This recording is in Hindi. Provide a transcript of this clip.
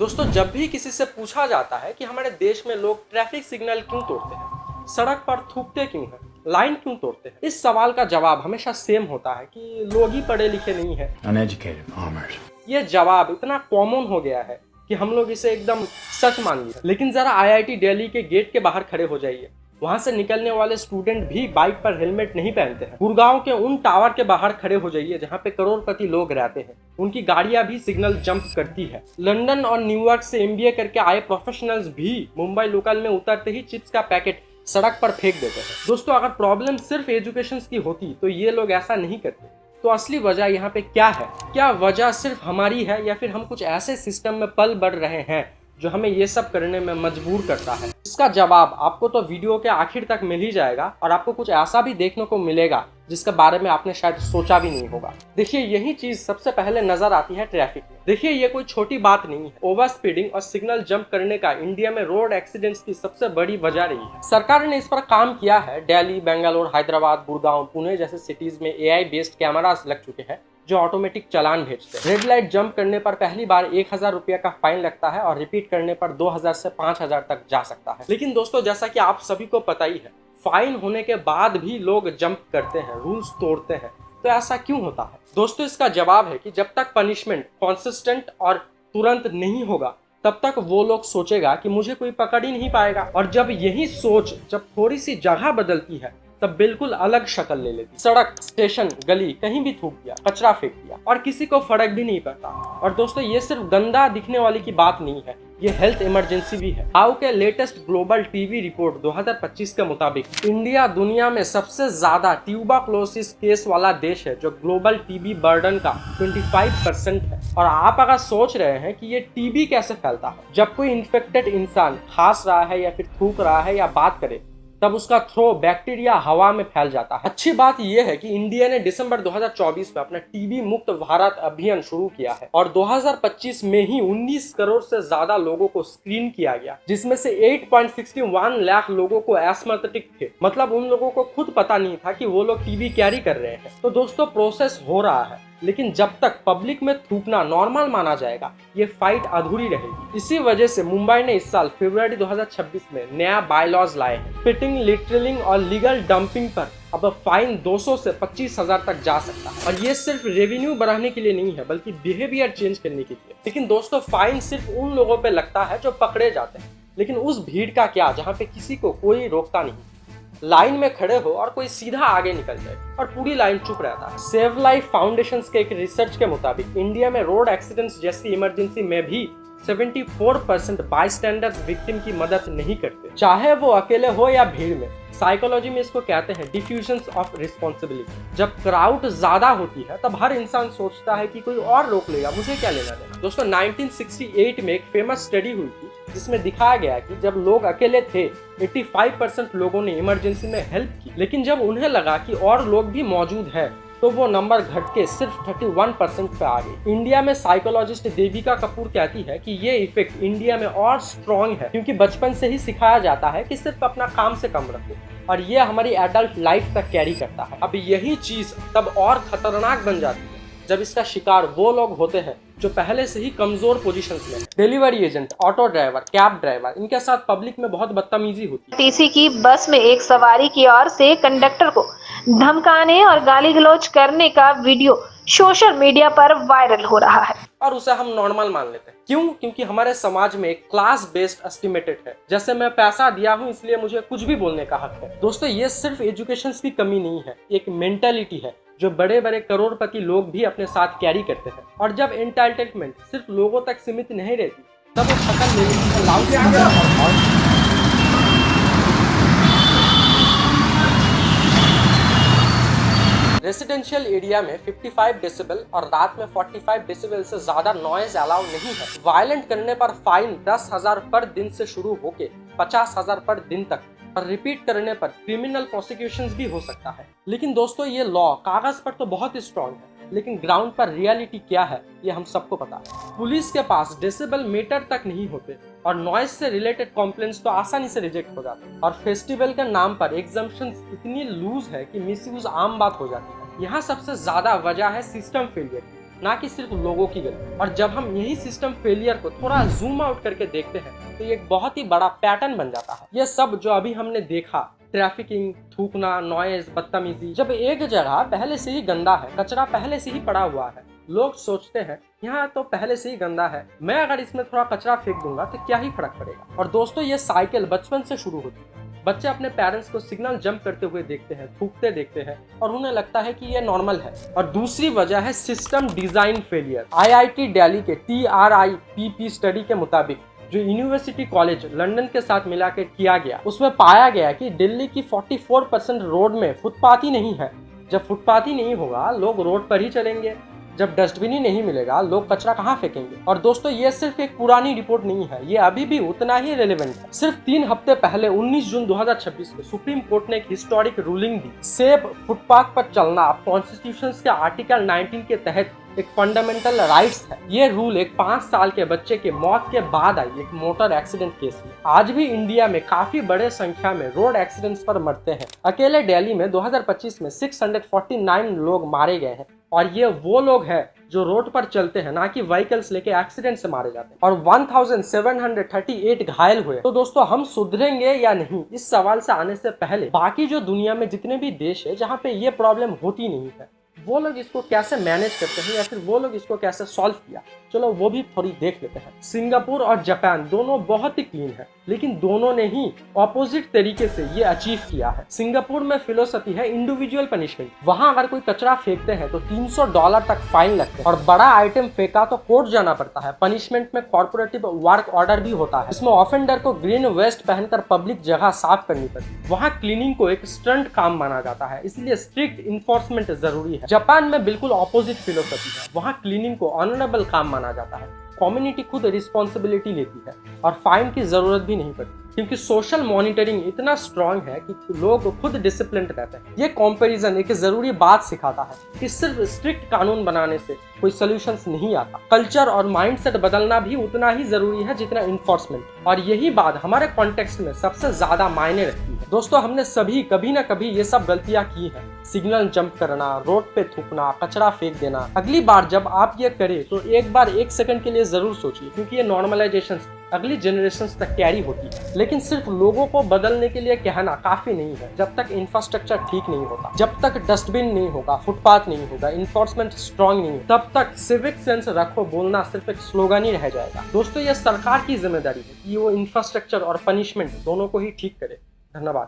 दोस्तों, जब भी किसी से पूछा जाता है कि हमारे देश में लोग ट्रैफिक सिग्नल क्यों तोड़ते हैं, सड़क पर थूकते क्यों हैं, लाइन क्यों तोड़ते हैं, इस सवाल का जवाब हमेशा सेम होता है कि लोग ही पढ़े लिखे नहीं है। Uneducated farmers. ये जवाब इतना कॉमन हो गया है कि हम लोग इसे एकदम सच मान लिया। लेकिन जरा आईआईटी दिल्ली के गेट के बाहर खड़े हो जाइए, वहां से निकलने वाले स्टूडेंट भी बाइक पर हेलमेट नहीं पहनते हैं। गुड़गांव के उन टावर के बाहर खड़े हो जाइए जहां पे करोड़पति लोग रहते हैं, उनकी गाड़ियां भी सिग्नल जंप करती है। लंदन और न्यूयॉर्क से एमबीए करके आए प्रोफेशनल्स भी मुंबई लोकल में उतरते ही चिप्स का पैकेट सड़क पर फेंक देते हैं। दोस्तों, अगर प्रॉब्लम सिर्फ एजुकेशन की होती तो ये लोग ऐसा नहीं करते। तो असली वजह यहाँ पे क्या है? क्या वजह सिर्फ हमारी है या फिर हम कुछ ऐसे सिस्टम में पल बढ़ रहे हैं जो हमें ये सब करने में मजबूर करता है? इसका जवाब आपको तो वीडियो के आखिर तक मिल ही जाएगा और आपको कुछ ऐसा भी देखने को मिलेगा जिसके बारे में आपने शायद सोचा भी नहीं होगा। देखिए, यही चीज सबसे पहले नजर आती है ट्रैफिक में। देखिए, ये कोई छोटी बात नहीं है। ओवर स्पीडिंग और सिग्नल जंप करने का इंडिया में रोड एक्सीडेंट्स की सबसे बड़ी वजह रही है। सरकार ने इस पर काम किया है। दिल्ली, बेंगलोर, हैदराबाद, गुड़गांव, पुणे जैसे सिटीज में एआई बेस्ड कैमरास लग चुके हैं जो ऑटोमेटिक चालान भेजते हैं। रेड लाइट जंप करने पर पहली बार 1000 रुपया का फाइन लगता है और रिपीट करने पर 2000 से 5000 तक जा सकता है। लेकिन दोस्तों, जैसा कि आप सभी को पता ही है, फाइन होने के बाद भी लोग जंप करते हैं, रूल्स तोड़ते हैं। तो ऐसा क्यों होता है? दोस्तों, इसका जवाब है कि जब तक पनिशमेंट कंसिस्टेंट और तुरंत नहीं होगा तब तक वो लोग सोचेगा कि मुझे कोई पकड़ ही नहीं पाएगा। और जब यही सोच जब थोड़ी सी जगह बदलती है तब बिल्कुल अलग शक्ल ले लेती। सड़क, स्टेशन, गली, कहीं भी थूक दिया, कचरा फेंक दिया और किसी को फर्क भी नहीं पड़ता। और दोस्तों, ये सिर्फ गंदा दिखने वाली की बात नहीं है, ये हेल्थ इमरजेंसी भी है। हाउ के लेटेस्ट ग्लोबल टीबी रिपोर्ट 2025 के मुताबिक इंडिया दुनिया में सबसे ज्यादा ट्यूबरक्लोसिस केस वाला देश है, जो ग्लोबल टीबी बर्डन का 25% है। और आप अगर सोच रहे हैं कि ये टीबी कैसे फैलता है, जब कोई इन्फेक्टेड इंसान खांस रहा है या फिर थूक रहा है या बात करे तब उसका थ्रो बैक्टीरिया हवा में फैल जाता है। अच्छी बात यह है कि इंडिया ने दिसंबर 2024 में अपना टीबी मुक्त भारत अभियान शुरू किया है और 2025 में ही 19 करोड़ से ज्यादा लोगों को स्क्रीन किया गया, जिसमें से 8.61 लाख लोगों को एस्मेटिक थे। मतलब उन लोगों को खुद पता नहीं था कि वो लोग टीबी कैरी कर रहे हैं। तो दोस्तों, प्रोसेस हो रहा है, लेकिन जब तक पब्लिक में थूकना नॉर्मल माना जाएगा ये फाइट अधूरी रहेगी। इसी वजह से मुंबई ने इस साल फरवरी 2026 में नया बायलॉज लाए हैं। स्पिटिंग, लिटरलिंग और लीगल डंपिंग पर अब फाइन 200 से 25,000 तक जा सकता है। और ये सिर्फ रेवेन्यू बढ़ाने के लिए नहीं है, बल्कि बिहेवियर चेंज करने के लिए। लेकिन दोस्तों, फाइन सिर्फ उन लोगों पे लगता है जो पकड़े जाते हैं। लेकिन उस भीड़ का क्या जहाँ पे किसी को कोई रोकता नहीं, लाइन में खड़े हो और कोई सीधा आगे निकल जाए और पूरी लाइन चुप रहता है। सेव लाइफ फाउंडेशन के एक रिसर्च के मुताबिक इंडिया में रोड एक्सीडेंट्स जैसी इमरजेंसी में भी 74% बायस्टैंडर्स विक्टिम की मदद नहीं करते, चाहे वो अकेले हो या भीड़ में। साइकोलॉजी में इसको कहते हैं डिफ्यूजन ऑफ रिस्पॉन्सिबिलिटी। जब क्राउड ज्यादा होती है तब हर इंसान सोचता है कि कोई और रोक लेगा, मुझे क्या लेना देना। दोस्तों, 1968 में एक फेमस स्टडी हुई थी जिसमें दिखाया गया कि जब लोग अकेले थे 85% लोगों ने इमरजेंसी में हेल्प की, लेकिन जब उन्हें लगा कि और लोग भी मौजूद हैं तो वो नंबर घट के सिर्फ 31% पे आ गई। इंडिया में साइकोलॉजिस्ट देविका कपूर कहती है कि ये इफेक्ट इंडिया में और स्ट्रॉन्ग है क्योंकि बचपन से ही सिखाया जाता है कि सिर्फ अपना काम से कम रखो, और ये हमारी एडल्ट लाइफ तक कैरी करता है। अब यही चीज तब और खतरनाक बन जाती है जब इसका शिकार वो लोग होते हैं जो पहले से ही कमजोर पोजीशंस में। Delivery agent, auto driver, cab driver, इनके साथ पब्लिक में बहुत बदतमीजी होती है। टीसी की बस में एक सवारी की ओर से कंडक्टर को धमकाने और गाली गलौज करने का वीडियो सोशल मीडिया पर वायरल हो रहा है और उसे हम नॉर्मल मान लेते हैं। क्यों? क्योंकि हमारे समाज में एक क्लास बेस्ड एस्टिमेटेड है, जैसे मैं पैसा दिया हूं इसलिए मुझे कुछ भी बोलने का हक है। दोस्तों, ये सिर्फ एजुकेशन की कमी नहीं है, एक मेंटालिटी है जो बड़े बड़े करोड़पति लोग भी अपने साथ कैरी करते हैं। और जब एंटाइटलमेंट सिर्फ लोगों तक सीमित नहीं रहती तब वो खत्म नहीं। रेसिडेंशियल एरिया में 55 डेसिबल और रात में 45 डेसिबल से ज्यादा नॉइज अलाउ नहीं है। वायलेंट करने पर फाइन 10,000 पर दिन से शुरू होके 50,000 पर दिन तक, और रिपीट करने पर क्रिमिनल प्रोसिक्यूशंस भी हो सकता है। लेकिन दोस्तों, ये लॉ कागज पर तो बहुत स्ट्रॉन्ग है, लेकिन ग्राउंड पर रियलिटी क्या है ये हम सबको पता है। पुलिस के पास डेसिबल मीटर तक नहीं होते और नॉइज से रिलेटेड कॉम्प्लेंट्स तो आसानी से रिजेक्ट हो जाते हैं। और फेस्टिवल के नाम पर एग्जम्पशंस इतनी लूज है कि मिसयूज आम बात हो जाती है। यहाँ सबसे ज्यादा वजह है सिस्टम फेलियर। ना कि सिर्फ लोगों की गलती। और जब हम यही सिस्टम फेलियर को थोड़ा जूम आउट करके देखते हैं तो ये एक बहुत ही बड़ा पैटर्न बन जाता है। ये सब जो अभी हमने देखा, ट्रैफिकिंग, थूकना, नॉइज, बदतमीजी, जब एक जगह पहले से ही गंदा है, कचरा पहले से ही पड़ा हुआ है, लोग सोचते हैं यहाँ तो पहले से ही गंदा है, मैं अगर इसमें थोड़ा कचरा फेंक दूंगा तो क्या ही फर्क पड़ेगा। और दोस्तों ये साइकिल बचपन से शुरू होती है। बच्चे अपने पेरेंट्स को सिग्नल जंप करते हुए देखते हैं, थूकते देखते हैं और उन्हें लगता है कि ये नॉर्मल है। और दूसरी वजह है system design failure. IIT Delhi के TRIPP स्टडी के मुताबिक, जो यूनिवर्सिटी कॉलेज लंदन के साथ मिलाकर किया गया, उसमें पाया गया कि दिल्ली की 44% रोड में फुटपाथ ही नहीं है। जब फुटपाथ ही नहीं होगा, लोग रोड पर ही चलेंगे। जब डस्टबिन ही नहीं मिलेगा, लोग कचरा कहाँ फेंकेंगे। और दोस्तों ये सिर्फ एक पुरानी रिपोर्ट नहीं है, ये अभी भी उतना ही रेलेवेंट है। सिर्फ 3 हफ्ते पहले 19 जून 2026 को सुप्रीम कोर्ट ने एक हिस्टोरिक रूलिंग दी। सेफ फुटपाथ पर चलना कॉन्स्टिट्यूशन के आर्टिकल 19 के तहत एक फंडामेंटल राइट्स है। ये रूल एक 5 साल के बच्चे के मौत के बाद आई एक मोटर एक्सीडेंट केस में। आज भी इंडिया में काफी बड़े संख्या में रोड एक्सीडेंट्स पर मरते हैं। अकेले दिल्ली में 2025 में 649 लोग मारे गए हैं और ये वो लोग हैं जो रोड पर चलते हैं, ना कि व्हीकल्स लेके एक्सीडेंट से मारे जाते हैं। और 1738 घायल हुए। तो दोस्तों हम सुधरेंगे या नहीं, इस सवाल से आने से पहले बाकी जो दुनिया में जितने भी देश है जहाँ पे ये प्रॉब्लम होती नहीं है, वो लोग इसको कैसे मैनेज करते हैं या फिर वो लोग इसको कैसे सॉल्व किया, चलो वो भी थोड़ी देख लेते हैं। सिंगापुर और जापान दोनों बहुत ही क्लीन है, लेकिन दोनों ने ही ऑपोजिट तरीके से ये अचीव किया है। सिंगापुर में फिलोसफी है इंडिविजुअल पनिशमेंट। वहां अगर कोई कचरा फेंकते हैं तो $300 तक फाइन लगते हैं और बड़ा आइटम फेंका तो कोर्ट जाना पड़ता है। पनिशमेंट में कॉर्पोरेटिव वर्क ऑर्डर भी होता है। इसमें ऑफेंडर को ग्रीन वेस्ट पहनकर पब्लिक जगह साफ करनी पड़ती है। वहाँ क्लीनिंग को एक स्टंट काम माना जाता है, इसलिए स्ट्रिक्ट इन्फोर्समेंट जरूरी है। जापान में बिल्कुल ऑपोजिट फिलोसफी है। वहाँ क्लीनिंग को ऑनरेबल काम माना जाता है। कम्युनिटी खुद रिस्पॉन्सिबिलिटी लेती है और फाइन की जरूरत भी नहीं पड़ती, क्योंकि सोशल मॉनिटरिंग इतना स्ट्रांग है कि लोग खुद डिसिप्लिन रहते हैं। ये कंपैरिजन एक जरूरी बात सिखाता है कि सिर्फ स्ट्रिक्ट कानून बनाने से कोई सॉल्यूशंस नहीं आता। कल्चर और माइंडसेट बदलना भी उतना ही जरूरी है जितना इन्फोर्समेंट। और यही बात हमारे कॉन्टेक्स्ट में सबसे ज्यादा मायने रखती है। दोस्तों हमने सभी कभी ना कभी ये सब गलतियां की हैं। सिग्नल जंप करना, रोड पे थूकना, कचरा फेंक देना। अगली बार जब आप ये करें तो एक बार 1 सेकंड के लिए जरूर सोचिए, क्योंकि ये नॉर्मलाइजेशन अगली जनरेशन तक कैरी होती है। लेकिन सिर्फ लोगों को बदलने के लिए कहना काफी नहीं है। जब तक इंफ्रास्ट्रक्चर ठीक नहीं होता, जब तक डस्टबिन नहीं होगा, फुटपाथ नहीं होगा, इन्फोर्समेंट स्ट्रांग नहीं होगा, तब तक सिविक सेंस रखो बोलना सिर्फ एक स्लोगन ही रह जाएगा। दोस्तों ये सरकार की जिम्मेदारी है कि वो इंफ्रास्ट्रक्चर और पनिशमेंट दोनों को ही ठीक करे। धन्यवाद।